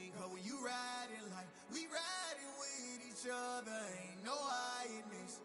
thing. Cause when you riding like we riding with each other, ain't no hiding this.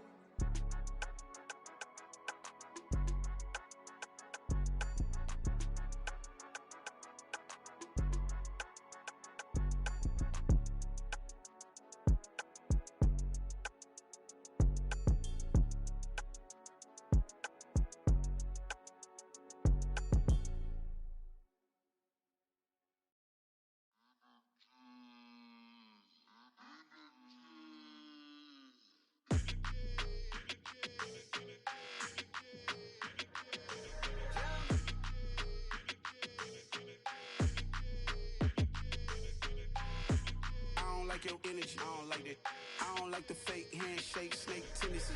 Your energy, I don't like that. I don't like the fake handshake, snake tendency.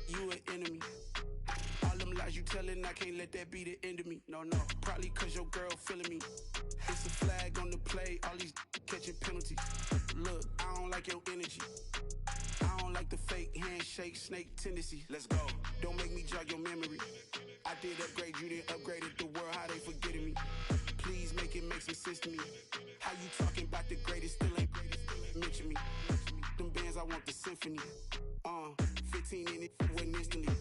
You an enemy. All them lies you telling, I can't let that be the end of me. No, probably cause your girl feeling me. It's a flag on the play, all these catching penalties. Look, I don't like your energy. I don't like the fake handshake, snake tendency. Let's go. Don't make me jog your memory. I did upgrade, you didn't upgrade it. The world, how they forgetting me. Please make it make some sense to me. How you talking about the greatest, still ain't greatest, still ain't mention me. Them bands, I want the symphony. 15 in it, wasn't instantly.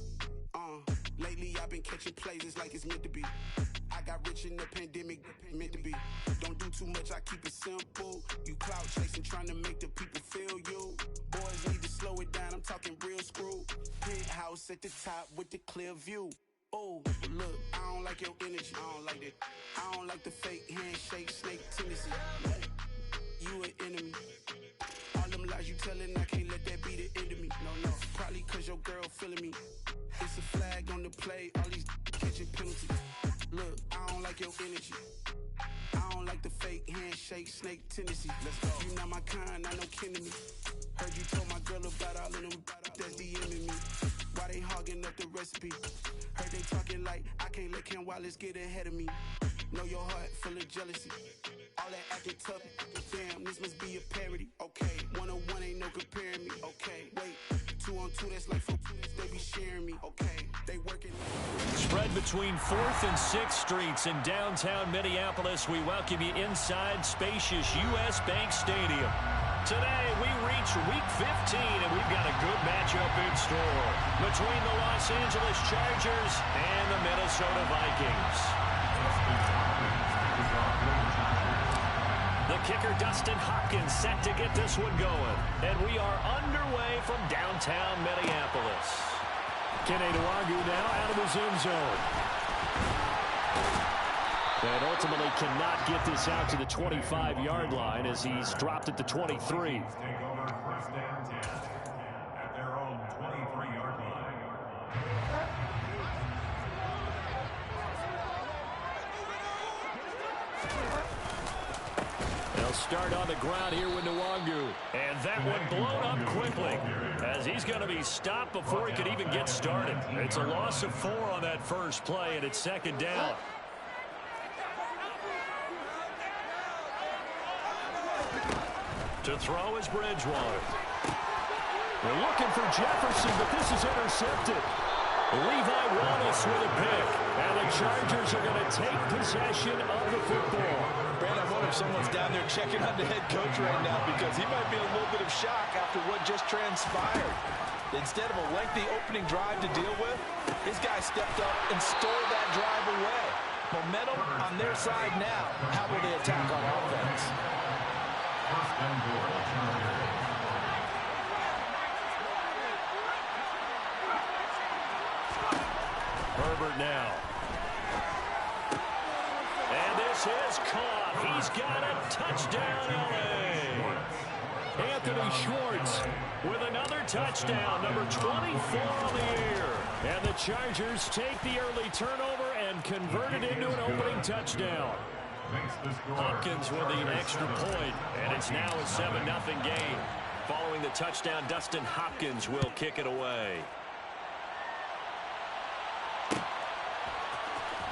Lately I've been catching plays, it's like it's meant to be. I got rich in the pandemic, meant to be. Don't do too much, I keep it simple. You clout chasing, trying to make the people feel you. Boys need to slow it down, I'm talking real screw. Penthouse at the top with the clear view. Oh, look, I don't like your energy, I don't like that. I don't like the fake handshake, snake tendency. You an enemy. All them lies you telling, I can't let that be the end of me. No, probably cause your girl feeling me. It's a flag on the play, all these catching penalties. Look, I don't like your energy. I don't like the fake handshake, snake tendency. Let's go. You not my kind, I know kin to me. Heard you told my girl about all of them, that's DMing me. Why they hogging up the recipe? Heard they talking like I can't let Ken Wallace get ahead of me. Know your heart full of jealousy. All that acting tough, damn, this must be a parody. Okay, 1-on-1 ain't no comparing me. Okay, wait, 2-on-2, that's like 4-2, they be sharing me. Okay, they working. Spread between 4th and 6th Streets in downtown Minneapolis. We welcome you inside spacious U.S. Bank Stadium. Today, we reach Week 15, and we've got a good matchup in store between the Los Angeles Chargers and the Minnesota Vikings. The kicker, Dustin Hopkins, set to get this one going. And we are underway from downtown Minneapolis. Kene Nwangwu now out of his end zone. And ultimately cannot get this out to the 25-yard line as he's dropped at the 23. Take over first and 10 at their own 23-yard line. They'll start on the ground here with Nwangwu. And that one blown up quickly as he's going to be stopped before he could even get started. It's a loss of 4 on that first play, and it's second down. To throw is Bridgewater. They're looking for Jefferson, but this is intercepted. Levi Wallace with a pick. And the Chargers are going to take possession of the football. Brad, I wonder if someone's down there checking on the head coach right now because he might be in a little bit of shock after what just transpired. Instead of a lengthy opening drive to deal with, his guy stepped up and stole that drive away. Momentum on their side now. How will they attack on offense? First and goal, Chargers. Herbert now. And this is caught. He's got a touchdown, L.A. Anthony Schwartz with another touchdown, number 24 on the year. And the Chargers take the early turnover and convert it into an opening touchdown. Hopkins with the extra point, and it's now a 7-0 game. Following the touchdown, Dustin Hopkins will kick it away.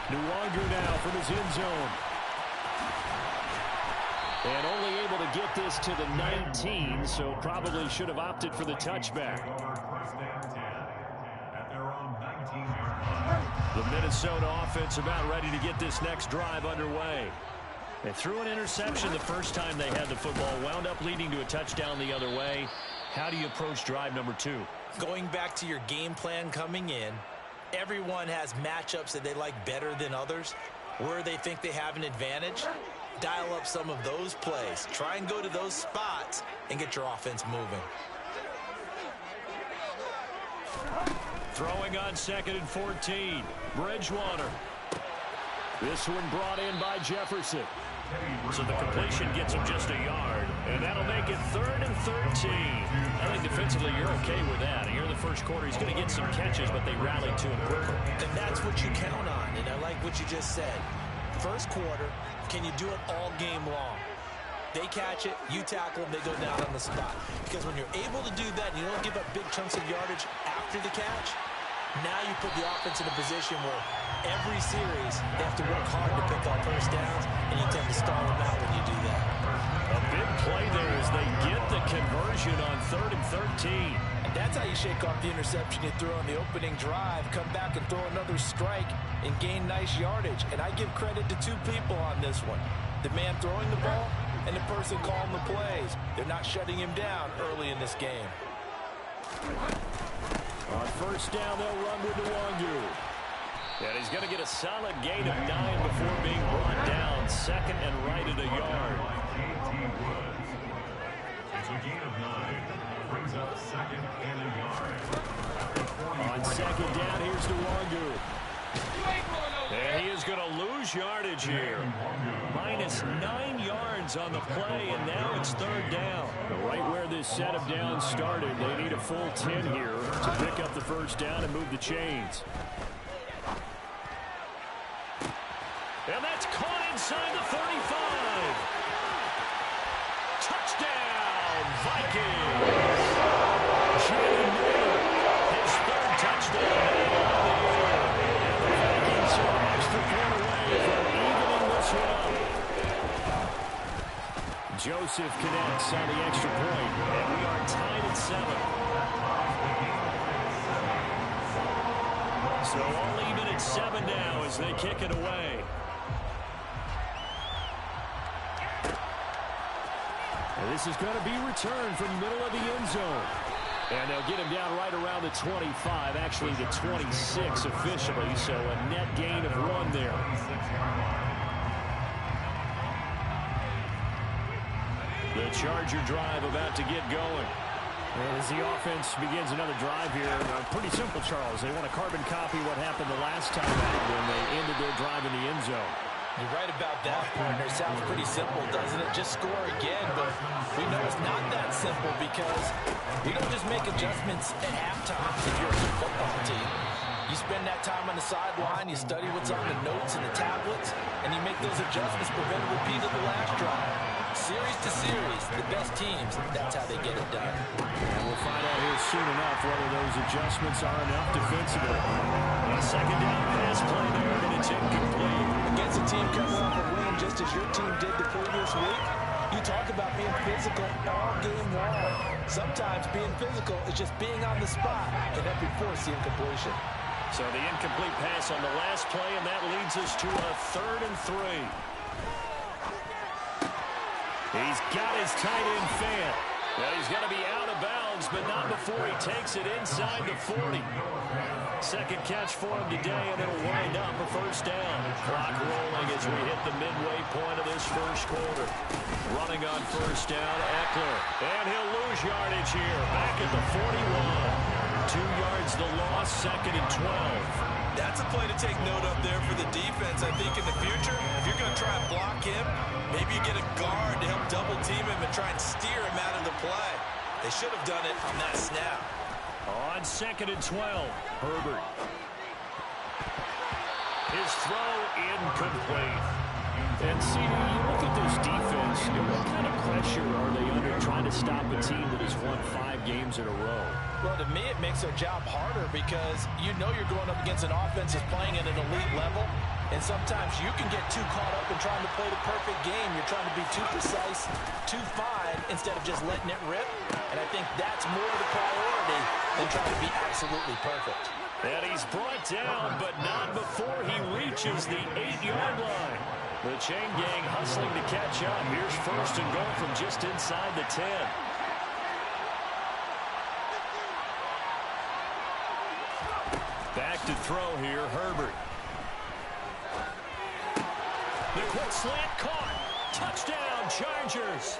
Nwangwu now from his end zone. And only able to get this to the 19, so probably should have opted for the touchback. The Minnesota offense about ready to get this next drive underway. They threw an interception the first time they had the football, wound up leading to a touchdown the other way. How do you approach drive number 2? Going back to your game plan coming in, everyone has matchups that they like better than others. Where they think they have an advantage, dial up some of those plays. Try and go to those spots and get your offense moving. Throwing on 2nd and 14. Bridgewater. This one brought in by Jefferson. So the completion gets him just a yard, and that'll make it 3rd and 13. I think defensively you're okay with that. Here in the first quarter, he's going to get some catches, but they rallied to him quickly. And that's what you count on, and I like what you just said. First quarter, can you do it all game long? They catch it, you tackle them, they go down on the spot. Because when you're able to do that and you don't give up big chunks of yardage after the catch, now you put the offense in a position where every series they have to work hard to pick up first downs, and you tend to stall them out when you do that. A big play there as they get the conversion on 3rd and 13. And that's how you shake off the interception you threw on the opening drive, come back and throw another strike and gain nice yardage. And I give credit to 2 people on this one. The man throwing the ball and the person calling the plays. They're not shutting him down early in this game. On first down, they'll run with Nwangu. And he's going to get a solid gain of 9 before being brought down. 2nd and right at a yard. It's a gain of 9. Brings up 2nd and a yard. On 2nd down, here's Nwangu. And he is going to lose yardage here. Minus 9 yards on the play, and now it's 3rd down. Right where this set of downs started, they need a full 10 here to pick up the first down and move the chains. And that's caught inside the 35. Touchdown, Vikings. Jalen Miller, his 3rd touchdown of the year. And the Vikings are an extra point away from evening this one up. Joseph connects on the extra point, and we are tied at 7. So all even at 7 now as they kick it away. And this is going to be returned from the middle of the end zone. And they'll get him down right around the 25, actually the 26 officially, so a net gain of 1 there. The Charger drive about to get going. As the offense begins another drive here, pretty simple, Charles. They want to carbon copy what happened the last time out when they ended their drive in the end zone. You're right about that, partner. Sounds pretty simple, doesn't it? Just score again, but we know it's not that simple because we don't just make adjustments at halftime if you're a football team. You spend that time on the sideline, you study what's on the notes and the tablets, and you make those adjustments, prevent a repeat of the last drive. Series to series, the best teams, that's how they get it done. And we'll find out here soon enough whether those adjustments are enough defensively. A 2nd down pass play there, and it's incomplete. Against a team coming off a win just as your team did the previous week, you talk about being physical all game long. Sometimes being physical is just being on the spot and help you force the incompletion. So the incomplete pass on the last play, and that leads us to a 3rd and 3. He's got his tight end fan. Well, he's going to be out of bounds, but not before he takes it inside the 40. 2nd catch for him today, and it'll wind up a first down. Clock rolling as we hit the midway point of this first quarter. Running on first down, Eckler. And he'll lose yardage here. Back at the 41. 2 yards the loss, 2nd and 12. That's a play to take note of there for the defense. I think in the future, if you're going to try and block him, maybe you get a guard to help double team him and try and steer him out of the play. They should have done it on that snap. On 2nd and 12, Herbert. His throw incomplete. And see, you look at this defense, what kind of pressure are they under trying to stop a team that has won 5 games in a row? Well, to me, it makes their job harder because you know you're going up against an offense that's playing at an elite level, and sometimes you can get too caught up in trying to play the perfect game. You're trying to be too precise, too fine, instead of just letting it rip, and I think that's more the priority than trying to be absolutely perfect. And he's brought down, but not before he reaches the 8-yard line. The chain gang hustling to catch up. Here's first and goal from just inside the 10. Back to throw here, Herbert. The quick slant caught. Touchdown, Chargers.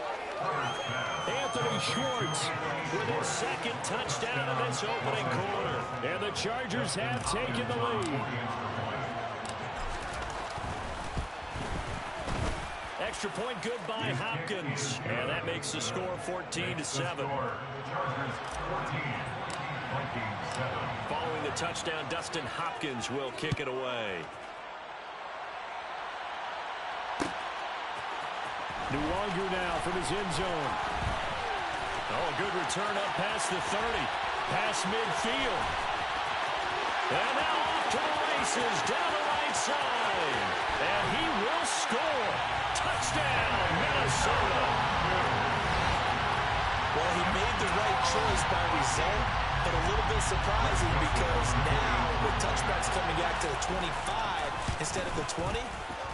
Anthony Schwartz with his second touchdown in this opening quarter. And the Chargers have taken the lead. Extra point good by Hopkins. And that makes the score 14-7. Following the touchdown, Dustin Hopkins will kick it away. Nuwanger now from his end zone. Oh, a good return up past the 30. Past midfield. And now off to the races down the right side. And he will score. Touchdown, Minnesota. Well, he made the right choice by result, but a little bit surprising because now with touchbacks coming back to the 25 instead of the 20,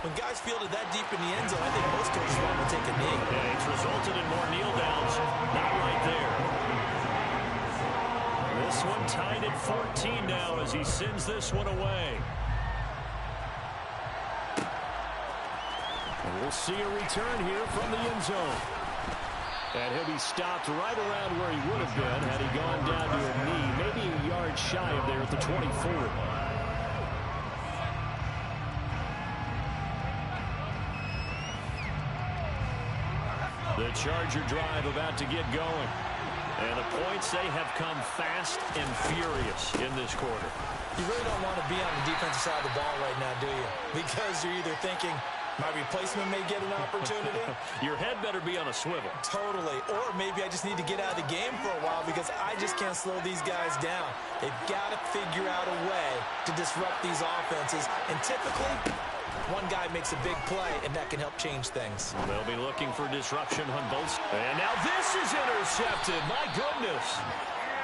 when guys fielded that deep in the end zone, I think most coaches want to take a knee. Yeah, it's resulted in more kneel downs. Not right there. This one tied at 14 now as he sends this one away. And we'll see a return here from the end zone. And he'll be stopped right around where he would have been had he gone down to a knee, maybe a yard shy of there at the 24. The Charger drive about to get going. And the points, they have come fast and furious in this quarter. You really don't want to be on the defensive side of the ball right now, do you? Because you're either thinking, my replacement may get an opportunity. Your head better be on a swivel. Totally. Or maybe I just need to get out of the game for a while because I just can't slow these guys down. They've got to figure out a way to disrupt these offenses. And typically, one guy makes a big play, and that can help change things. They'll be looking for disruption on both. And now this is intercepted. My goodness.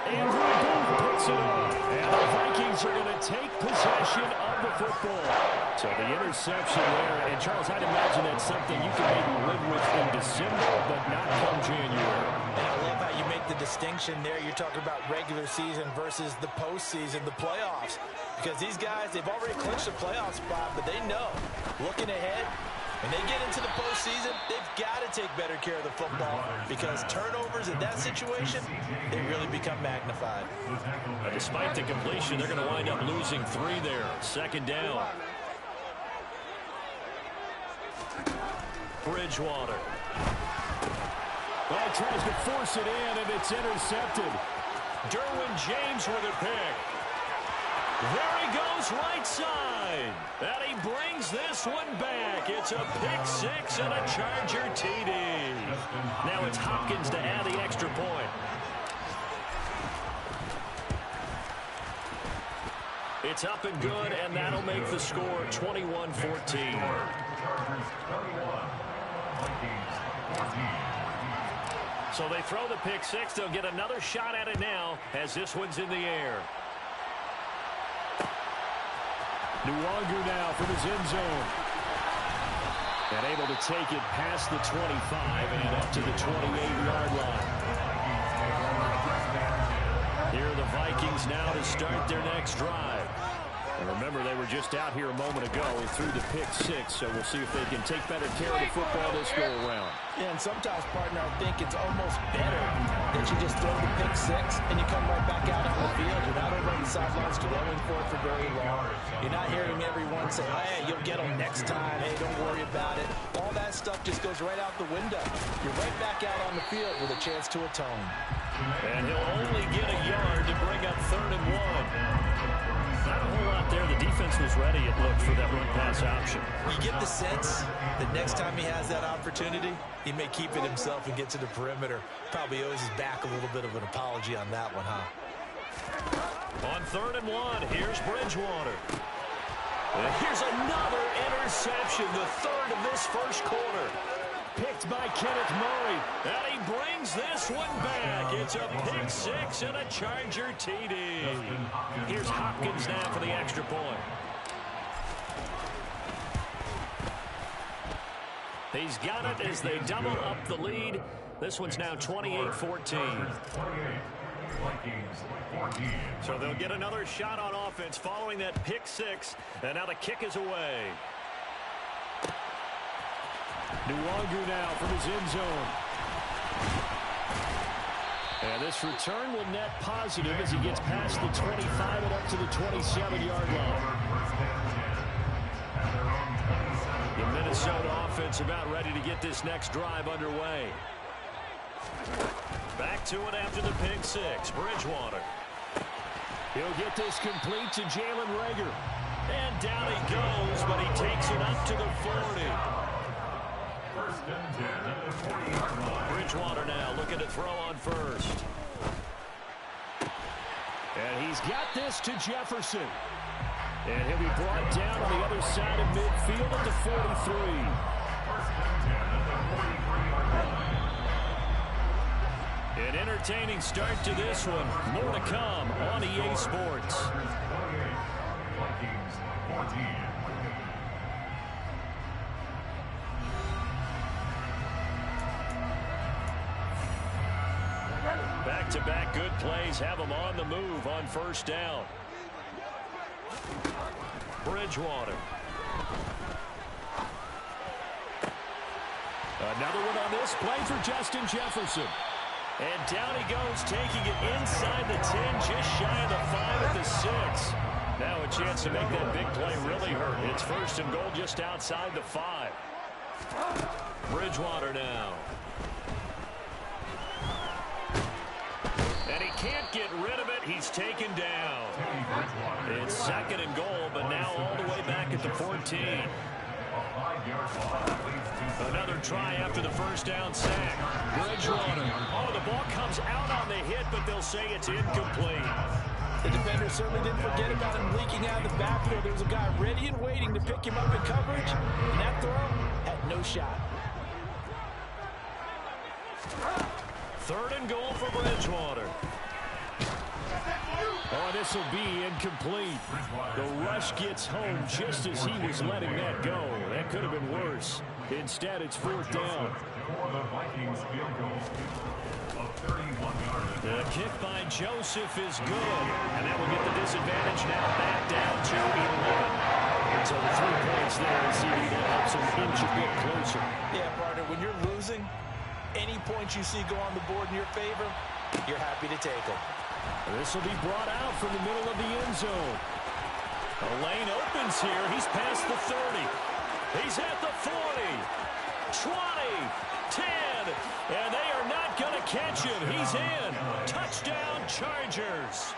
Andrew Booth puts it on. And the Vikings are going to take possession of the football. So the interception there. And, Charles, I'd imagine that's something you can maybe live with in December, but not come January. And I love how you make the distinction there. You're talking about regular season versus the postseason, the playoffs. Because these guys, they've already clinched a playoff spot, but they know, looking ahead, when they get into the postseason, they've got to take better care of the football because turnovers in that situation, they really become magnified. Despite the completion, they're going to wind up losing 3 there. Second down. Bridgewater. Well, tries to force it in, and it's intercepted. Derwin James with a pick. There he goes right side. And he brings this one back. It's a pick 6 and a Charger TD. Now it's Hopkins to add the extra point. It's up and good, and that'll make the score 21-14. So they throw the pick 6. They'll get another shot at it now as this one's in the air. Nuwanger now from his end zone. And able to take it past the 25 and up to the 28-yard line. Here are the Vikings now to start their next drive. And remember, they were just out here a moment ago and threw the pick 6, so we'll see if they can take better care of the football this go around. Yeah, and sometimes, partner, I think it's almost better that you just throw the pick 6 and you come right back out on the field. You're not over on the sidelines dwelling for it for very long. You're not hearing everyone say, hey, you'll get them next time. Hey, don't worry about it. All that stuff just goes right out the window. You're right back out on the field with a chance to atone. And he'll only get a yard to bring up 3rd and 1. Not a whole lot there. The defense was ready, it looked, for that run-pass option. You get the sense that next time he has that opportunity, he may keep it himself and get to the perimeter. Probably owes his back a little bit of an apology on that one, huh? On 3rd and 1, here's Bridgewater. And here's another interception, the 3rd of this first quarter. Picked by Kenneth Murray. And he brings this one back. It's a pick 6 and a Charger TD. Here's Hopkins now for the extra point. He's got it as they double up the lead. This one's now 28-14. So they'll get another shot on offense following that pick six. And now the kick is away. Nwangu now from his end zone. And this return will net positive as he gets past the 25 and up to the 27-yard line. The Minnesota offense about ready to get this next drive underway. Back to it after the pick six. Bridgewater. He'll get this complete to Jalen Reagor. And down he goes, but he takes it up to the 40. Bridgewater now looking to throw on first. And he's got this to Jefferson. And he'll be brought down on the other side of midfield at the 43. An entertaining start to this one. More to come on EA Sports. Back-to-back good plays have them on the move on first down. Bridgewater. Another one on this play for Justin Jefferson. And down he goes, taking it inside the 10, just shy of the 5 at the 6. Now a chance to make that big play really hurt. It's first and goal just outside the 5. Bridgewater now. And he can't get rid of it. He's taken down. It's second and goal, but now all the way back at the 14. Another try after the first down sack. Bridgewater. Oh, the ball comes out on the hit, but they'll say it's incomplete. The defender certainly didn't forget about him leaking out of the backfield. There was a guy ready and waiting to pick him up in coverage, and that throw had no shot. Third and goal for Bridgewater. Oh, this will be incomplete. The rush gets home just as he was letting that go. That could have been worse. Instead, it's fourth down. The kick by Joseph is good. And that will get the disadvantage now back down to 11. So the 3 points there and see that helps him inch a bit closer. Yeah, partner, when you're losing, any points you see go on the board in your favor, you're happy to take them. This will be brought out from the middle of the end zone. The lane opens here. He's past the 30. He's at the 40. 20. 10. And they are not going to catch him. He's in. Touchdown, Chargers.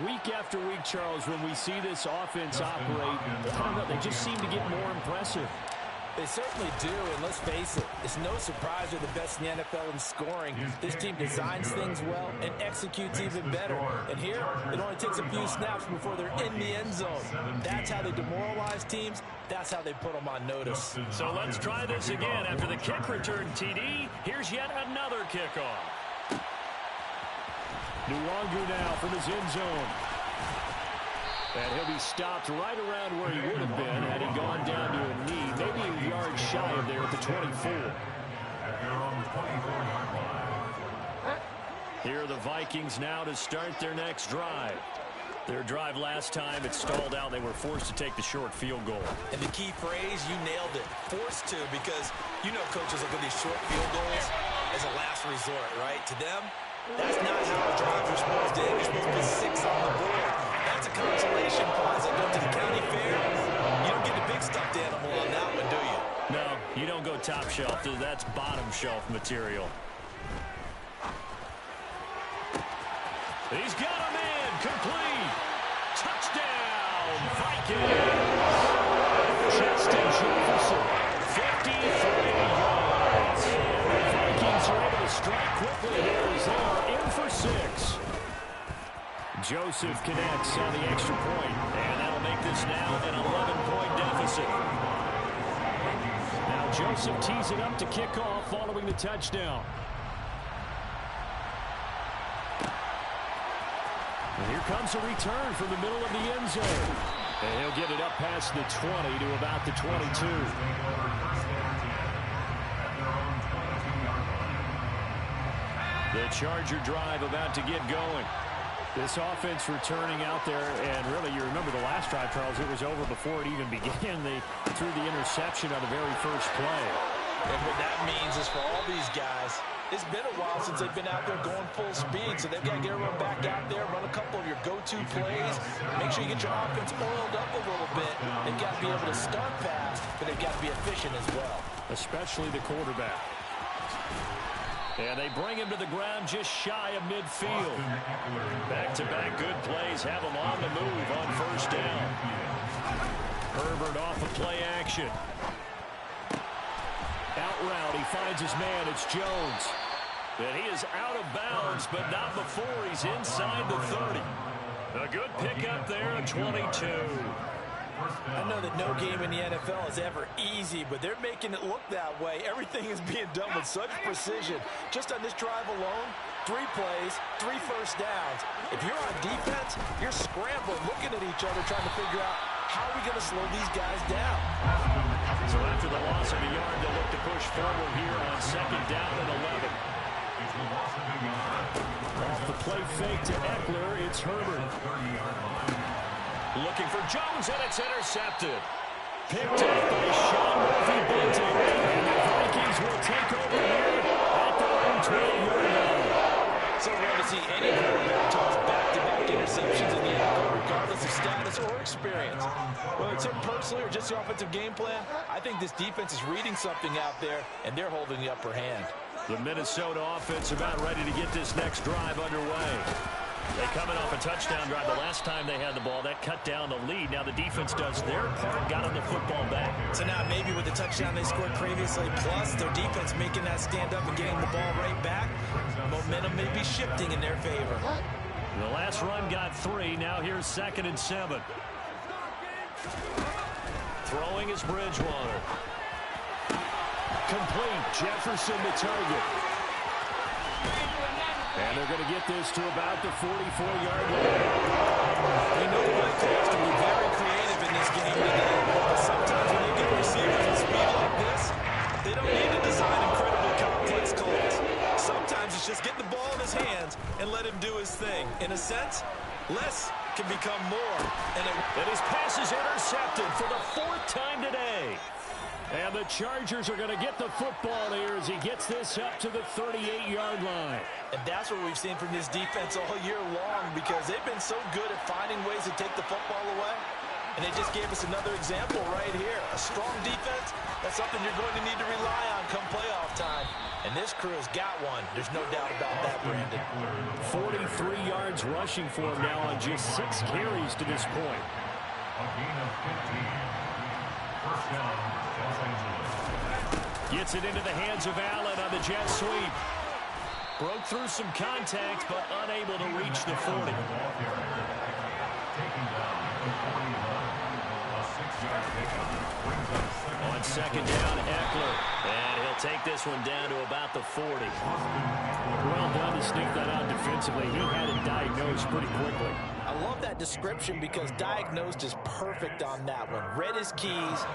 Week after week, Charles, when we see this offense operate, I don't know, they just seem to get more impressive. They certainly do, and let's face it, it's no surprise they're the best in the NFL in scoring. This team designs things well and executes even better. And here, it only takes a few snaps before they're in the end zone. That's how they demoralize teams. That's how they put them on notice. So let's try this again. After the kick return TD, here's yet another kickoff. Nwangu now from his end zone. And he'll be stopped right around where he would have been had he gone down to a knee, maybe a yard shy of there at the 24. Here are the Vikings now to start their next drive. Their drive last time, it stalled out. They were forced to take the short field goal. And the key phrase, you nailed it, forced to, because you know coaches look at these short field goals as a last resort, right? To them, that's not how the drives are supposed to end. You're supposed to put 6 on the board. That's a consolation prize. They go to the county fair. You don't get a big stuffed animal on that one, do you? No, you don't go top shelf. That's bottom shelf material. He's got him in. Complete. Touchdown, Vikings. Justin Jefferson, 53 yards. The Vikings are able to strike quickly here as they are in for 6. Joseph connects on the extra point, and that'll make this now an 11-point deficit. Now Joseph tees it up to kick off following the touchdown. And here comes a return from the middle of the end zone. And he'll get it up past the 20 to about the 22. The Charger drive about to get going. This offense returning out there, and really, you remember the last drive, Charles, it was over before it even began. They threw the interception on the very first play. And what that means is for all these guys, it's been a while since they've been out there going full speed, so they've got to get everyone back out there, run a couple of your go-to plays, make sure you get your offense oiled up a little bit. They've got to be able to start fast, but they've got to be efficient as well. Especially the quarterback. And they bring him to the ground just shy of midfield. Back-to-back good plays have him on the move on first down. Herbert off of play action. Out route, he finds his man, it's Jones. And he is out of bounds, but not before he's inside the 30. A good pickup there, a 22. I know that no game in the NFL is ever easy, but they're making it look that way. Everything is being done with such precision. Just on this drive alone, 3 plays, 3 first downs. If you're on defense, you're scrambling, looking at each other, trying to figure out how are we going to slow these guys down. So after the loss of a yard, they'll look to push forward here on second down and 11. Off the play fake to Eckler, it's Herbert. Looking for Jones, and it's intercepted. Picked up by Sean Murphy-Bunting. And the Vikings will take over here at their own 12-yard line. So rare to see any quarterback toss back-to-back interceptions in the NFL, regardless of status or experience. Whether it's him personally or just the offensive game plan, I think this defense is reading something out there, and they're holding the upper hand. The Minnesota offense about ready to get this next drive underway. They're coming off a touchdown drive. The last time they had the ball, that cut down the lead. Now the defense does their part, got on the football back. So now maybe with the touchdown they scored previously, plus their defense making that stand up and getting the ball right back, momentum may be shifting in their favor. The last run got 3. Now here's 2nd and 7. Throwing is Bridgewater. Complete. Jefferson the target. And they're going to get this to about the 44-yard line. We know the play calls can be very creative in this game today, but sometimes when you get receivers at speed like this, they don't need to design incredibly complex calls. Sometimes it's just get the ball in his hands and let him do his thing. In a sense, less can become more. And his pass is intercepted for the 4th time today. And the Chargers are going to get the football here as he gets this up to the 38-yard line. And that's what we've seen from this defense all year long, because they've been so good at finding ways to take the football away. And they just gave us another example right here. A strong defense, that's something you're going to need to rely on come playoff time. And this crew has got one. There's no doubt about that, Brandon. 43 yards rushing for him now on just 6 carries to this point. A gain of 15. First down, Los Angeles. Gets it into the hands of Allen on the jet sweep. Broke through some contact, but unable to reach the 40. Taking down the 41. A 6-yard pickup brings up On second down, Eckler. And he'll take this one down to about the 40. Well done to sneak that out defensively. He had it diagnosed pretty quickly. I love that description because diagnosed is perfect on that one. Read his keys,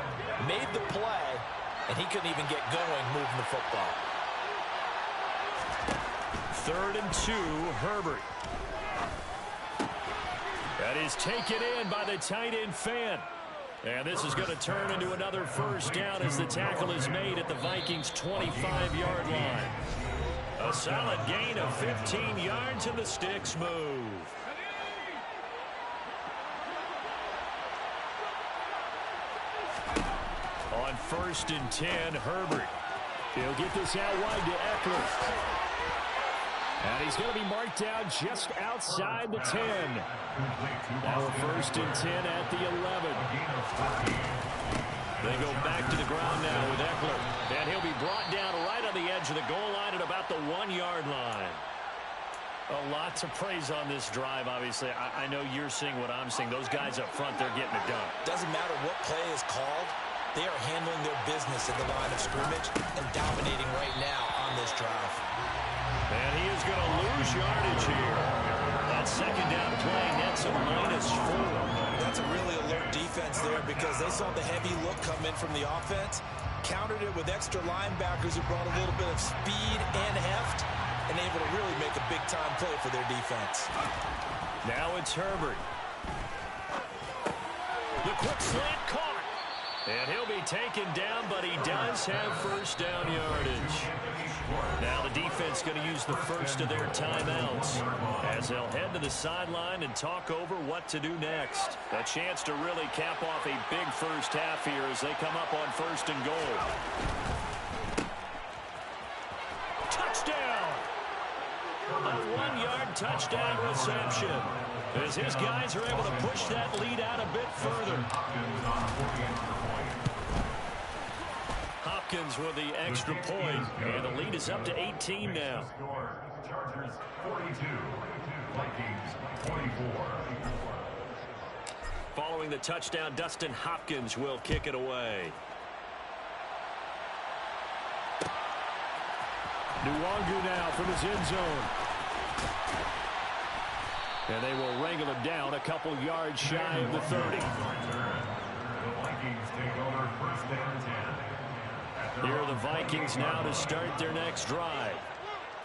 made the play, and he couldn't even get going moving the football. 3rd and 2, Herbert. That is taken in by the tight end Fan. And this is going to turn into another first down as the tackle is made at the Vikings' 25-yard line. A solid gain of 15 yards, and the sticks move. On 1st and 10, Herbert. He'll get this out wide to Eckler. And he's going to be marked down just outside the 10. Now a 1st and 10 at the 11. They go back to the ground now with Eckler. And he'll be brought down right on the edge of the goal line at about the 1-yard line. A lot to praise on this drive, obviously. I know you're seeing what I'm seeing. Those guys up front, they're getting it done. Doesn't matter what play is called. They are handling their business at the line of scrimmage and dominating right now on this drive. And he is going to lose yardage here. That second down play nets a -4. That's a really alert defense there because they saw the heavy look come in from the offense, countered it with extra linebackers who brought a little bit of speed and heft, and able to really make a big-time play for their defense. Now it's Herbert. The quick slant caught. And he'll be taken down, but he does have first down yardage. Now the defense going to use the first of their timeouts as they'll head to the sideline and talk over what to do next. A chance to really cap off a big first half here as they come up on first and goal. Touchdown! A 1-yard touchdown reception as his guys are able to push that lead out a bit further. Hopkins with the extra point, and the lead is up to 18 now. Chargers 42, Vikings 24. Following the touchdown, Dustin Hopkins will kick it away. Nwangu now from his end zone. And they will wrangle him down a couple yards shy of the 30. The Vikings take over first and 10. Here are the Vikings now to start their next drive.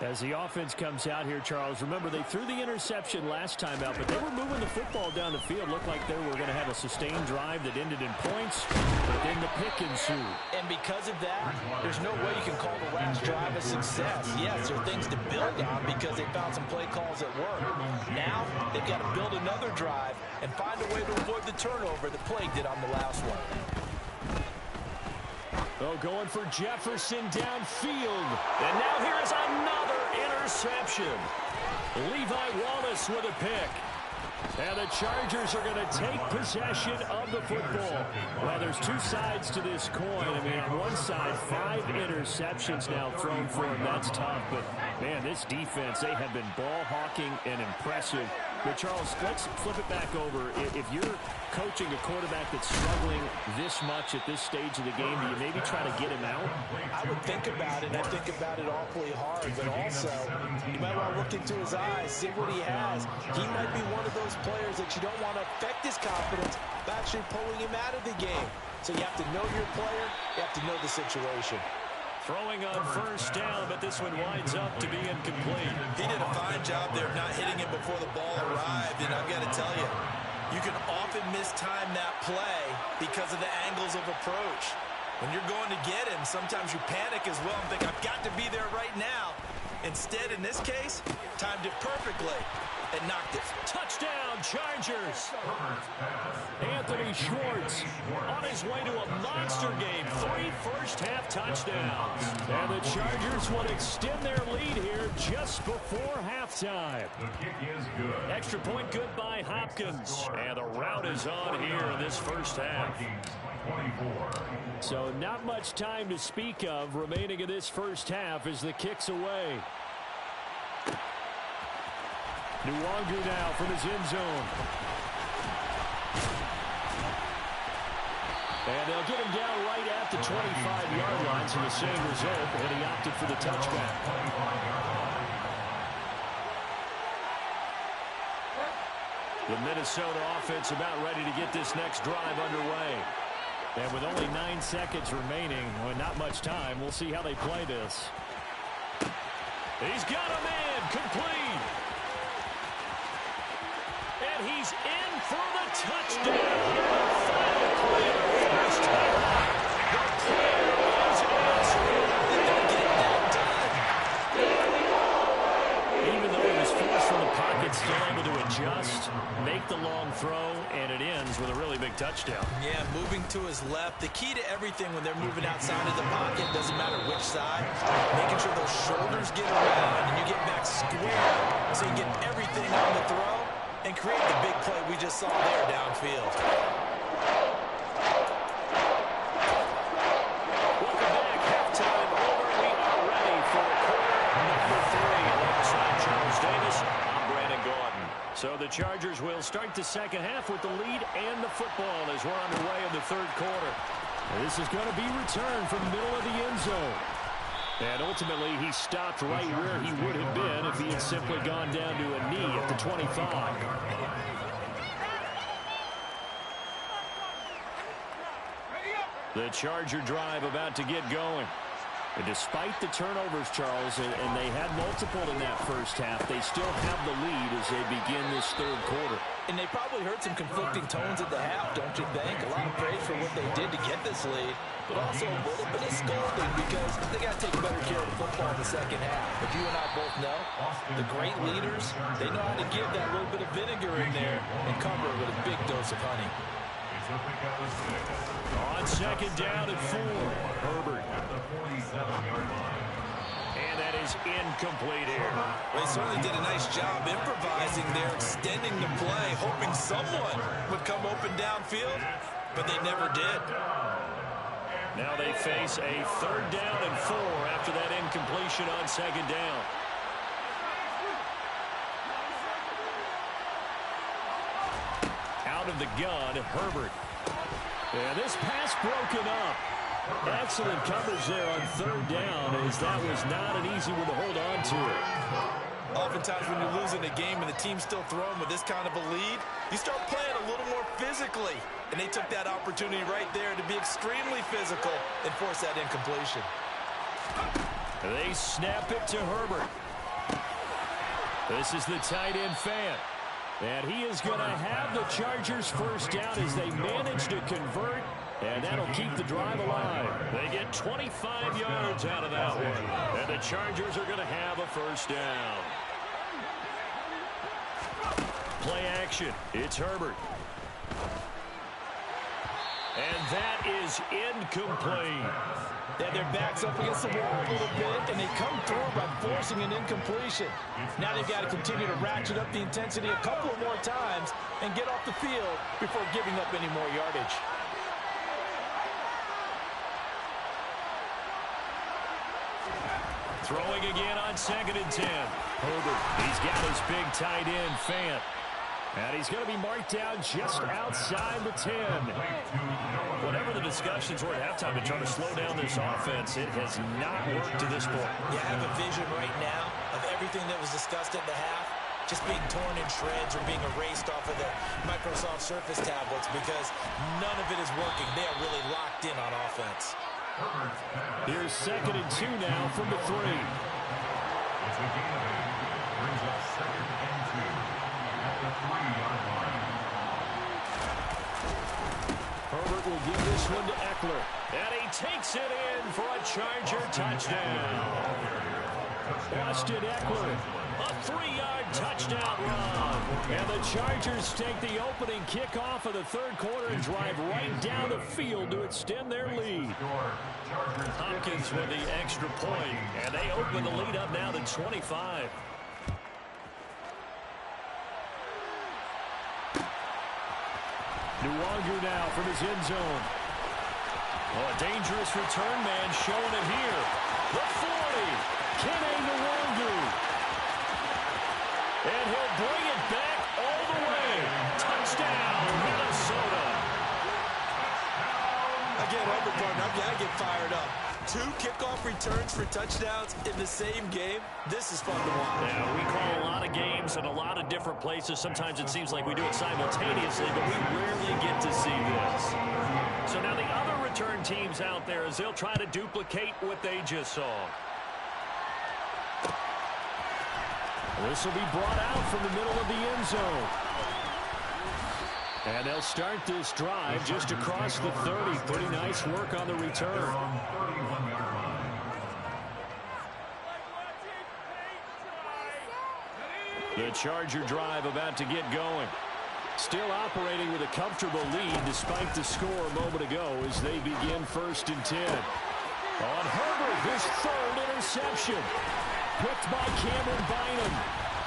As the offense comes out here, Charles, remember they threw the interception last time out, but they were moving the football down the field. Looked like they were going to have a sustained drive that ended in points, but then the pick ensued. And because of that, there's no way you can call the last drive a success. Yes, there are things to build on because they found some play calls that work. Now, they've got to build another drive and find a way to avoid the turnover that plagued it on the last one. Oh, going for Jefferson downfield. And now here is another interception. Levi Wallace with a pick. And the Chargers are going to take possession of the football. Well, there's two sides to this coin. I mean, on one side, 5 interceptions now thrown for him. That's tough. But, man, this defense, they have been ball hawking and impressive. But, Charles, let's flip it back over. If you're coaching a quarterback that's struggling this much at this stage of the game, do you maybe try to get him out? I would think about it, and I think about it awfully hard. But also, you might want to look into his eyes, see what he has. He might be one of those players that you don't want to affect his confidence by actually pulling him out of the game. So you have to know your player. You have to know the situation. Throwing on first down, but this one winds up to be incomplete. He did a fine job there of not hitting him before the ball arrived, and I've got to tell you, you can often mistime that play because of the angles of approach. When you're going to get him, sometimes you panic as well and think, I've got to be there right now. Instead, in this case, timed it perfectly and knocked it. Touchdown, Chargers. Anthony Schwartz On his way to a monster game. 3 first-half touchdowns. And the Chargers will extend their lead here just before halftime. The kick is good. Extra point good by Hopkins. And the route is on here in this first half. Vikings 24. So not much time to speak of remaining in this first half as the kick's away. Nwangu now from his end zone. And they'll get him down right at the 25-yard line, so the same result, and he opted for the touchback. The Minnesota offense about ready to get this next drive underway. And with only 9 seconds remaining, well, not much time, we'll see how they play this. He's got a man, complete. And he's in for the touchdown. The final play of the first half. The prayer is answered. Get that done. Even though he was forced from the pocket, still able to adjust, make the long throw, and it ends with a really big touchdown. Yeah, moving to his left. The key to everything when they're moving outside of the pocket, doesn't matter which side, making sure those shoulders get around and you get back square so you get everything on the throw and create the big play we just saw there downfield. Welcome back. Halftime over. We are ready for quarter number 3. Alongside Charles Davis, I'm Brandon Gordon. So the Chargers will start the second half with the lead and the football as we're underway in the third quarter. And this is going to be returned from the middle of the end zone. And ultimately, he stopped right where he would have been if he had simply gone down to a knee at the 25. The Charger drive about to get going. And despite the turnovers, Charles, and they had multiple in that first half, they still have the lead as they begin this third quarter. And they probably heard some conflicting tones at the half, don't you think? A lot of praise for what they did to get this lead, but also a little bit of scolding because they got to take better care of the football in the second half. But you and I both know the great leaders, they know how to give that little bit of vinegar in there and cover it with a big dose of honey. On second down and 4, Herbert. And that is incomplete here. Well, they certainly did a nice job improvising there, extending the play, hoping someone would come open downfield, but they never did. Now they face a third down and 4 after that incompletion on second down. Out of the gun, Herbert. And this pass broken up. Excellent coverage there on third down, as that was not an easy one to hold on to. Oftentimes when you're losing a game and the team's still throwing with this kind of a lead, you start playing a little more physically. And they took that opportunity right there to be extremely physical and force that incompletion. They snap it to Herbert. This is the tight end Fant. And he is going to have the Chargers first down as they manage to convert. And that'll keep the drive alive. They get 25 yards out of that one. And the Chargers are going to have a first down. Play action. It's Herbert. And that is incomplete. They have their backs up against the wall a little bit, and they come through by forcing an incompletion. Now they've got to continue to ratchet up the intensity a couple of more times and get off the field before giving up any more yardage. Throwing again on second and 10. Herbert, he's got his big tight end, Fant. And he's going to be marked down just outside the 10. Whatever the discussions were at halftime to try to slow down this offense, it has not worked to this point. Yeah, I have a vision right now of everything that was discussed at the half just being torn in shreds or being erased off of the Microsoft Surface tablets because none of it is working. They are really locked in on offense. Here's second and 2 now from the 3. It's a gain of 8. Brings up second and 2 at the 3-yard line. Herbert will give this one to Eckler. And he takes it in for a Charger touchdown. Austin Eckler, a 3-yard touchdown run. And the Chargers take the opening kickoff of the third quarter and drive right down the field to extend their lead. Hopkins with the extra point, and they open the lead up now to 25. Nuwanger now from his end zone. Oh, a dangerous return man showing it here. The 40, Kenny Nuwanger. And he'll bring it back all the way. Touchdown, Minnesota. Again, Herbert, partner, I've got to get fired up. 2 kickoff returns for touchdowns in the same game. This is fun to watch. Yeah, we call a lot of games in a lot of different places. Sometimes it seems like we do it simultaneously, but we rarely get to see this. So now the other return teams out there, as they'll try to duplicate what they just saw. This will be brought out from the middle of the end zone. And they'll start this drive just across the 30. Pretty nice work on the return. The Charger drive about to get going. Still operating with a comfortable lead despite the score a moment ago as they begin first and 10. On Herbert, his third interception. Picked by Cameron Bynum.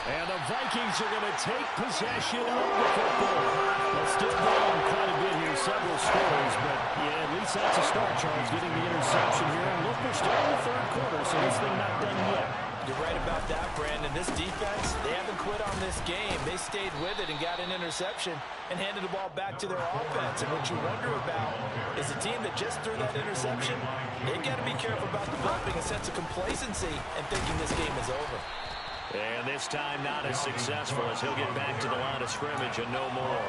And the Vikings are going to take possession of the football. They'll still down quite a bit here, several scores, but yeah, at least that's a start, Charles, getting the interception here. And look, we're still in the third quarter, so this thing not done yet. You're right about that, Brandon. This defense, they haven't quit on this game. They stayed with it and got an interception and handed the ball back to their offense. And what you wonder about is the team that just threw that interception, they've got to be careful about developing a sense of complacency and thinking this game is over. And this time not as successful as he'll get back to the line of scrimmage and no more.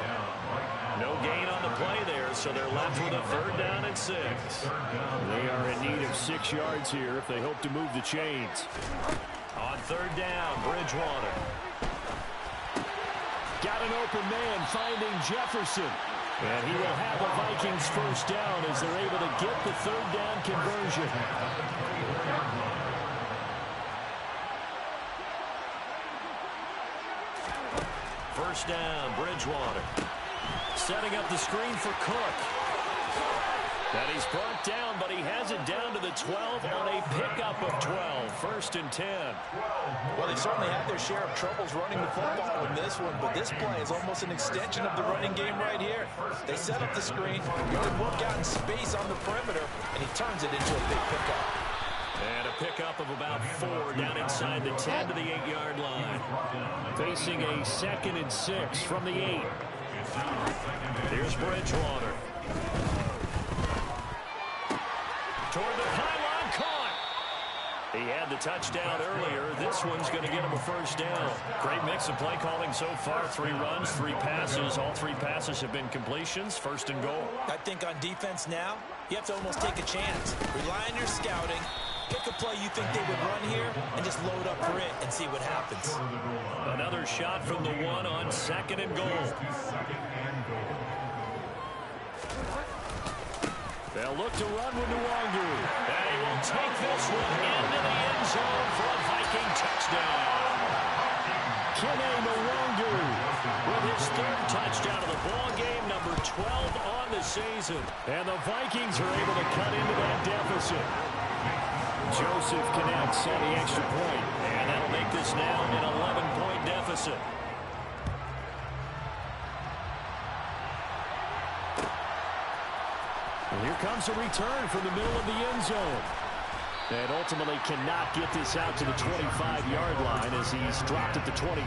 No gain on the play there, so they're left with a 3rd down and 6. They are in need of 6 yards here if they hope to move the chains. On 3rd down, Bridgewater. Got an open man finding Jefferson. And he will have the Vikings 1st down as they're able to get the 3rd down conversion. First down, Bridgewater. Setting up the screen for Cook. And he's brought down, but he has it down to the 12 on a pickup of 12. 1st and 10. Well, they certainly had their share of troubles running the football in this one, but this play is almost an extension of the running game right here. They set up the screen, really work out in space on the perimeter, and he turns it into a big pickup. And a pickup of about 4 down inside the 10 to the 8-yard line. Facing a 2nd and 6 from the 8. Here's Bridgewater. Toward the pylon, caught. He had the touchdown earlier. This one's going to get him a 1st down. Great mix of play calling so far. 3 runs, 3 passes. All 3 passes have been completions. 1st and goal. I think on defense now, you have to almost take a chance. Rely on your scouting. Pick a play you think they would run here and just load up for it and see what happens. Another shot from the 1 on 2nd and goal. They'll look to run with Nwangu. And he will take this one into the end zone for a Viking touchdown. Kene Nwangu With his 3rd touchdown of the ball game, number 12 on the season. And the Vikings are able to cut into that deficit. Joseph connects on the extra point. And that'll make this now an 11-point deficit. And here comes a return from the middle of the end zone. And ultimately cannot get this out to the 25-yard line as he's dropped at the 23.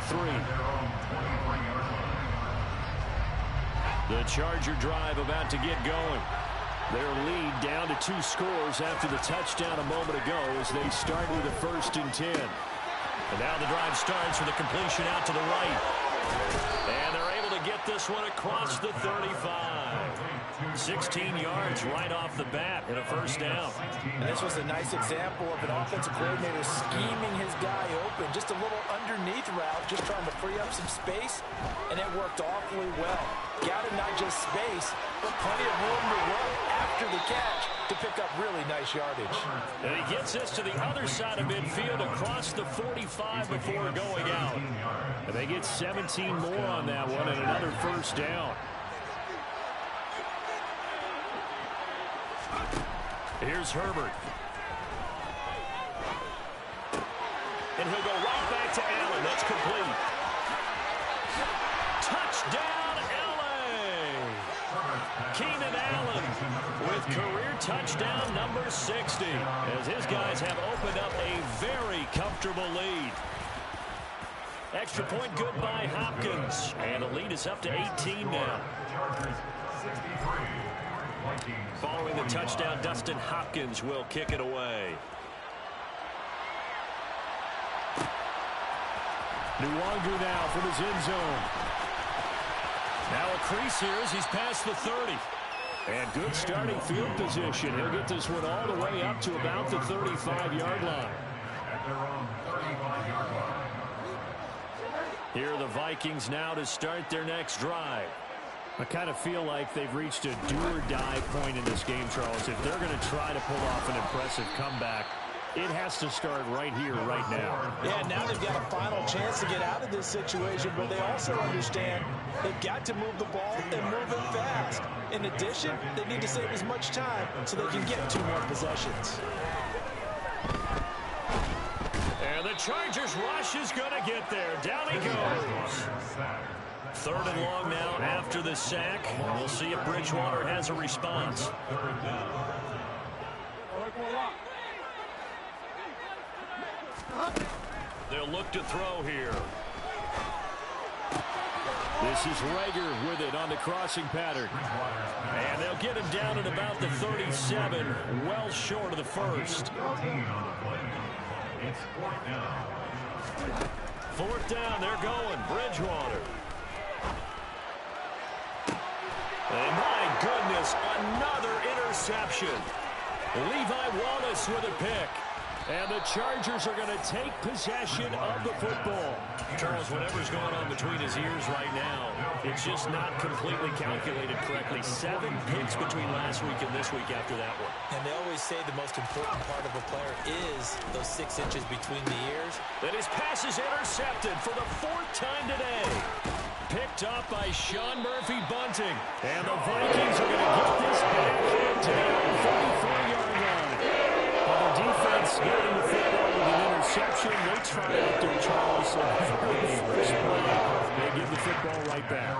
The Charger drive about to get going. Their lead down to 2 scores after the touchdown a moment ago as they start with a 1st and 10. And now the drive starts with a completion out to the right. And they're able to get this one across the 35. 16 yards right off the bat and a 1st down. And this was a nice example of an offensive coordinator scheming his guy open. Just a little underneath route, just trying to free up some space, and it worked awfully well. Got him not just space, but plenty of room to run after the catch to pick up really nice yardage. And he gets this to the other side of midfield across the 45 before going out. And they get 17 more on that one and another 1st down. Here's Herbert. And he'll go right back to Allen. That's complete. Touchdown, L.A. Keenan Allen with career touchdown number 60 as his guys have opened up a very comfortable lead. Extra point good by Hopkins. And the lead is up to 18 now. Following the touchdown, Dustin Hopkins will kick it away. Nwangu now from his end zone. Now a crease here as he's past the 30. And good starting field position. He'll get this one all the way up to about the 35-yard line. Here are the Vikings now to start their next drive. I kind of feel like they've reached a do-or-die point in this game, Charles. If they're going to try to pull off an impressive comeback, it has to start right here, right now. Yeah, now they've got a final chance to get out of this situation, but they also understand they've got to move the ball and move it fast. In addition, they need to save as much time so they can get 2 more possessions. And the Chargers rush is going to get there. Down he goes. 3rd and long now after the sack. We'll see if Bridgewater has a response. They'll look to throw here. This is Rager with it on the crossing pattern. And they'll get him down at about the 37, well short of the 1st. It's 4th down. fourth down, they're going. Bridgewater. And my goodness, another interception. Levi Wallace with a pick. And the Chargers are going to take possession of the football. Charles, whatever's going on between his ears right now, it's just not completely calculated correctly. 7 picks between last week and this week after that one. And they always say the most important part of a player is those 6 inches between the ears. And his pass is intercepted for the 4th time today. Picked up by Sean Murphy-Bunting. And the Vikings are going to get this back to the 44-yard line. The defense getting the football with an interception. They try out there, Charles. First play, they give the football right back.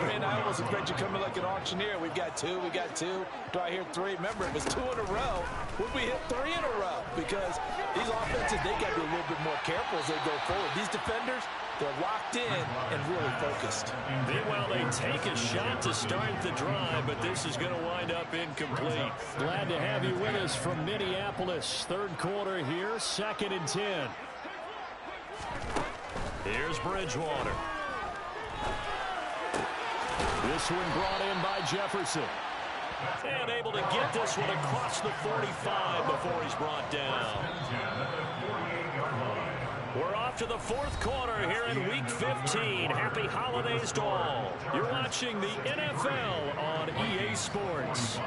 Man, I almost expect you coming like an auctioneer. We've got 2, we got 2. Do I hear 3? Remember, it was 2 in a row. Would we hit 3 in a row? Because these offenses, they got to be a little bit more careful as they go forward. These defenders, they're locked in and really focused. Meanwhile, they take a shot to start the drive, but this is going to wind up incomplete. Glad to have you with us from Minneapolis. Third quarter here, 2nd and 10. Here's Bridgewater. This one brought in by Jefferson. And able to get this one across the 45 before he's brought down. We're off to the 4th quarter here in Week 15. Happy holidays to all. You're watching the NFL on EA Sports.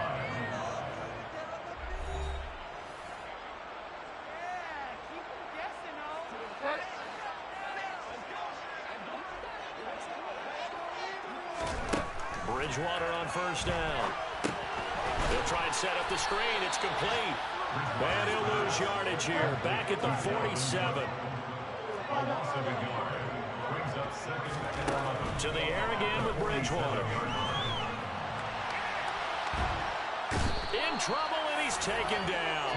Bridgewater on first down. He'll try and set up the screen. It's complete. And he'll lose yardage here. Back at the 47. To the air again with Bridgewater. In trouble, and he's taken down.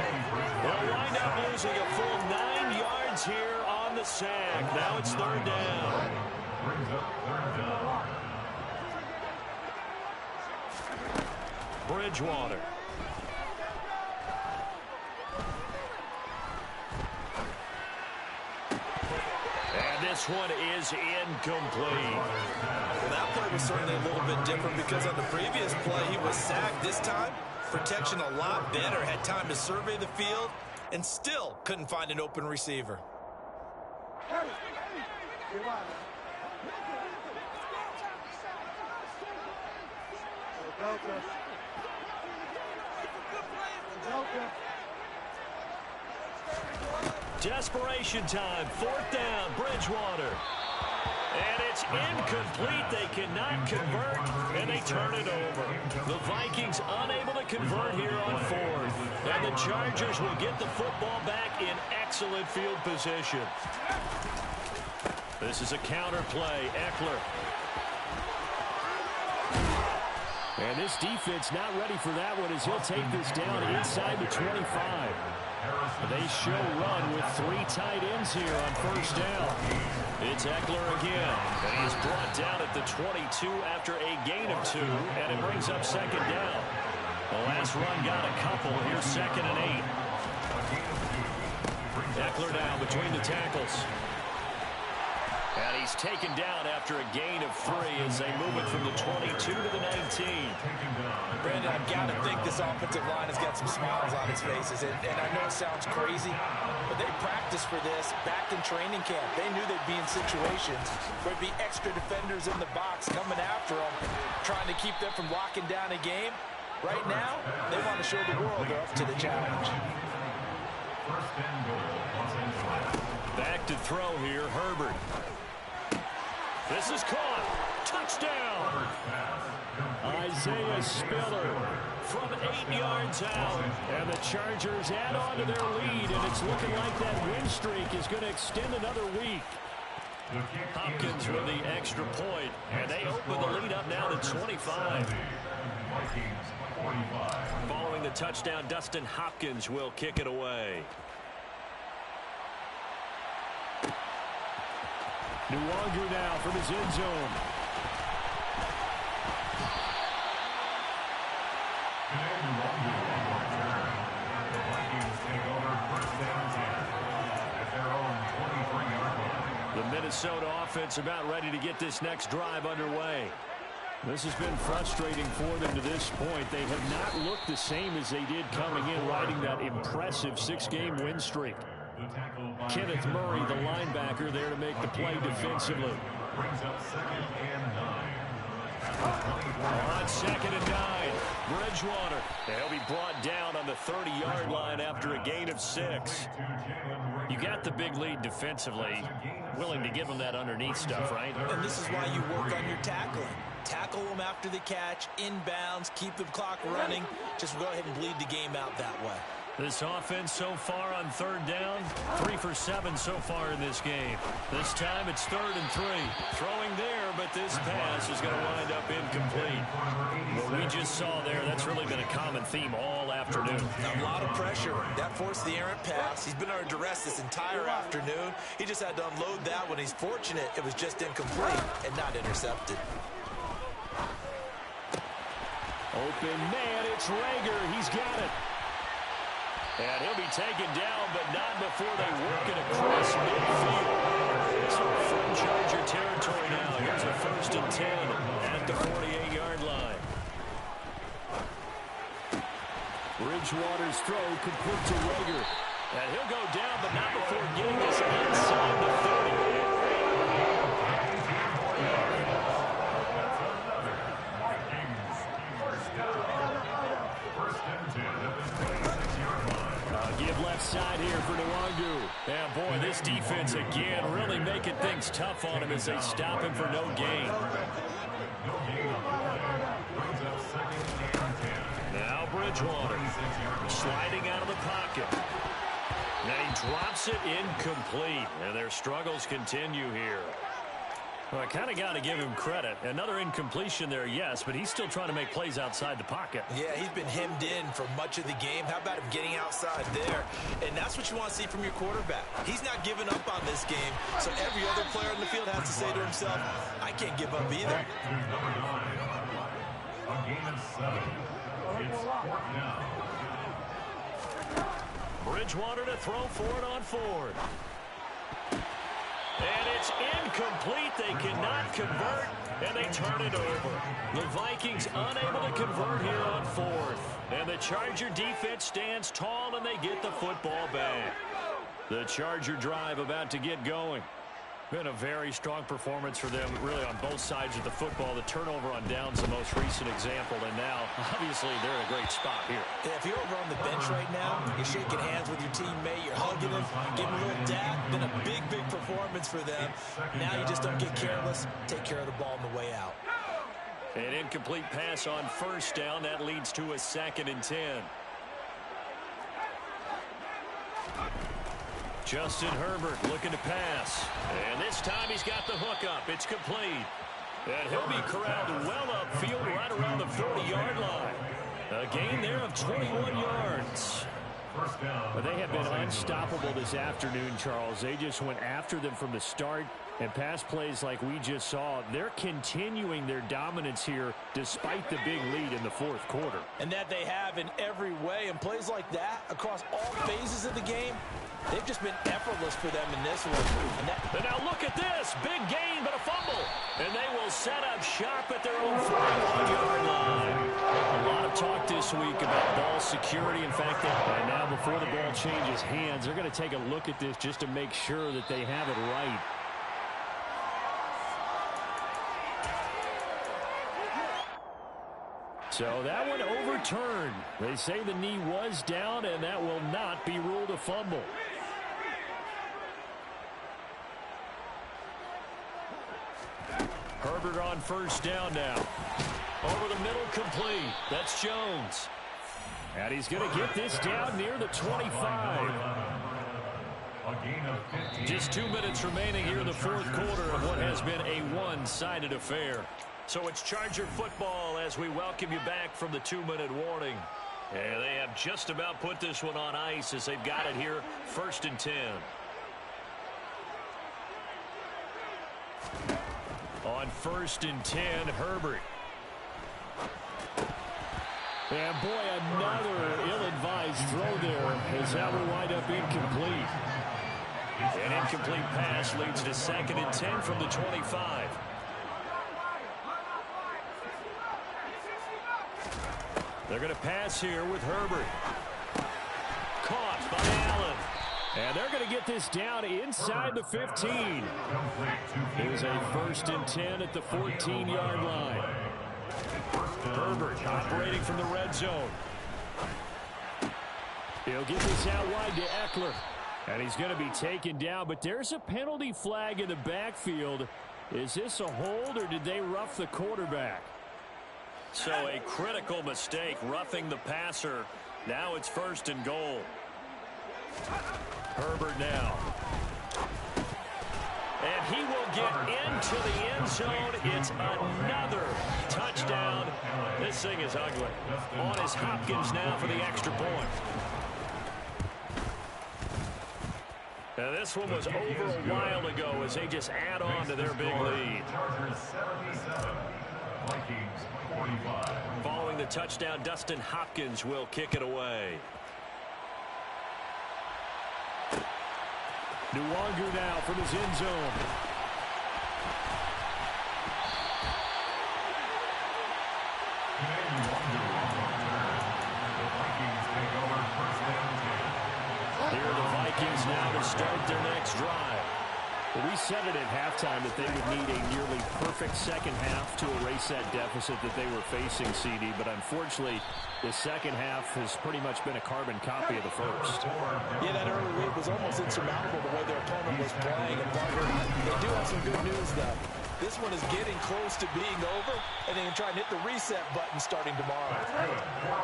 They'll wind up losing a full 9 yards here on the sack. Now it's 3rd down. Bridgewater. And this one is incomplete. Well, that play was certainly a little bit different because on the previous play, he was sacked. This time, protection a lot better. Had time to survey the field and still couldn't find an open receiver. Desperation time. 4th down. Bridgewater. And it's incomplete. They cannot convert, and they turn it over. The Vikings unable to convert here on 4th. And the Chargers will get the football back in excellent field position. This is a counter play. Eckler. And this defense not ready for that one as he'll take this down inside the 25. They show run with 3 tight ends here on first down. It's Eckler again. And he's brought down at the 22 after a gain of 2. And it brings up 2nd down. The last run got a couple. Here's 2nd and 8. Eckler down between the tackles. And he's taken down after a gain of 3 as they move it from the 22 to the 19. Brandon, I've got to think this offensive line has got some smiles on its faces. And I know it sounds crazy, but they practiced for this back in training camp. They knew they'd be in situations where there'd be extra defenders in the box coming after them, trying to keep them from locking down a game. Right now, they want to show the world they're up to the challenge. Back to throw here, Herbert. This is caught. Touchdown. Isaiah Spiller from 8 yards out. And the Chargers add on to their lead, and it's looking like that win streak is going to extend another week. Hopkins with the extra point, and they open the lead up now to 25. Following the touchdown, Dustin Hopkins will kick it away. Nwangu now from his end zone. The Minnesota offense about ready to get this next drive underway. This has been frustrating for them to this point. They have not looked the same as they did coming in, riding that impressive 6-game win streak. Kenneth Murray, the linebacker, there to make the play defensively. Brings up 2nd and 9. On 2nd and 9, Bridgewater. He'll be brought down on the 30-yard line after a gain of 6. You got the big lead defensively. Willing to give them that underneath stuff, right? And this is why you work on your tackling. Tackle them after the catch, inbounds, keep the clock running. Just go ahead and bleed the game out that way. This offense so far on 3rd down, 3 for 7 so far in this game. This time it's 3rd and 3. Throwing there, but this pass is going to wind up incomplete. What we just saw there, that's really been a common theme all afternoon. A lot of pressure. That forced the errant pass. He's been under duress this entire afternoon. He just had to unload that one. He's fortunate it was just incomplete and not intercepted. Open man, it's Rager. He's got it. And he'll be taken down, but not before they work it across midfield. So from Charger territory now. Here's a 1st and 10 at the 48-yard line. Bridgewater's throw complete to Rager. And he'll go down, but not before getting this inside the 30. Give left side here for Nwangu. And boy, this defense again really making things tough on him as they stop him for no gain. Now Bridgewater sliding out of the pocket. And he drops it incomplete. And their struggles continue here. Well, I kind of got to give him credit. Another incompletion there, yes, but he's still trying to make plays outside the pocket. Yeah, he's been hemmed in for much of the game. How about him getting outside there? And that's what you want to see from your quarterback. He's not giving up on this game, so every other player in the field has to say to himself, I can't give up either. Number 9, a gain of 7. It's 4th down. Bridgewater to throw for it on 4th. And it's incomplete. They cannot convert, and they turn it over. The Vikings unable to convert here on 4th. And the Charger defense stands tall, and they get the football back. The Charger drive about to get going. Been a very strong performance for them, really, on both sides of the football. The turnover on downs the most recent example, and now, obviously, they're in a great spot here. Yeah, if you're over on the bench right now, you're shaking hands with your teammate, you're hugging him, giving him a little dap. Been a big, big performance for them. Now you just don't get careless. Take care of the ball on the way out. An incomplete pass on 1st down. That leads to a 2nd and 10. Justin Herbert looking to pass. And this time he's got the hook up. It's complete. And he'll be corralled well upfield right around the 40-yard line. A gain there of 21 yards. But they have been unstoppable this afternoon, Charles. They just went after them from the start. And pass plays like we just saw, they're continuing their dominance here despite the big lead in the 4th quarter. And that they have in every way. And plays like that across all phases of the game, they've just been effortless for them in this one. And now look at this. Big gain, but a fumble. And they will set up shop at their own 41-yard line. A lot of talk this week about ball security. In fact, and now before the ball changes hands, they're going to take a look at this just to make sure that they have it right. So that one overturned. They say the knee was down, and that will not be ruled a fumble. Herbert on 1st down now. Over the middle, complete. That's Jones. And he's going to get this down near the 25. Just 2 minutes remaining here in the 4th quarter of what has been a one-sided affair. So it's Charger football as we welcome you back from the 2-minute warning. And they have just about put this one on ice as they've got it here, 1st and 10. On 1st and 10, Herbert. And boy, another ill-advised throw there as that will wind up incomplete. An incomplete pass leads to 2nd and 10 from the 25. They're going to pass here with Herbert. Caught by Allen. And they're going to get this down inside the 15. Here's a 1st and 10 at the 14-yard line. Herbert operating from the red zone. He'll get this out wide to Eckler. And he's going to be taken down, but there's a penalty flag in the backfield. Is this a hold, or did they rough the quarterback? So a critical mistake, roughing the passer. Now it's 1st and goal. Herbert now. And he will get into the end zone. It's another touchdown. This thing is ugly. On is Hopkins now for the extra point. Now this one was over a while ago as they just add on to their big lead. Following the touchdown, Dustin Hopkins will kick it away. Nwangu now from his end zone. Here are the Vikings now to start their next drive. Well, we said it at halftime that they would need a nearly perfect second half to erase that deficit that they were facing, CD, but unfortunately, the second half has pretty much been a carbon copy of the first. Yeah, that early lead was almost insurmountable the way their opponent was playing. And Parker, they do have some good news, though. This one is getting close to being over, and they can try and hit the reset button starting tomorrow.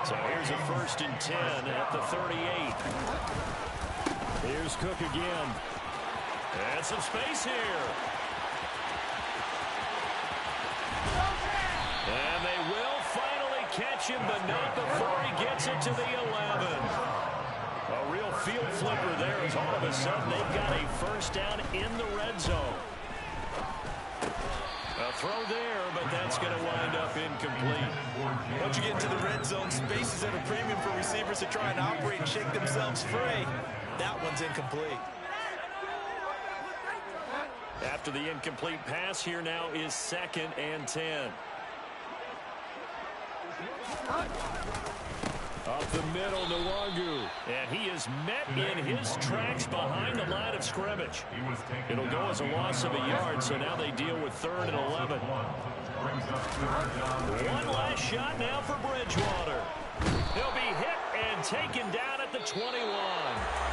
So here's a 1st and 10 at the 38. Here's Cook again. And some space here. And they will finally catch him, but not before he gets it to the 11. A real field flipper there as all of a sudden they've got a 1st down in the red zone. A throw there, but that's going to wind up incomplete. Once you get into the red zone, space is at a premium for receivers to try and operate and shake themselves free. That one's incomplete. After the incomplete pass, here now is 2nd and 10. Up the middle, Nwangu. And he is met in his tracks behind the line of scrimmage. It'll go as a loss of a yard, so now they deal with 3rd and 11. One last shot now for Bridgewater. He'll be hit and taken down at the 21.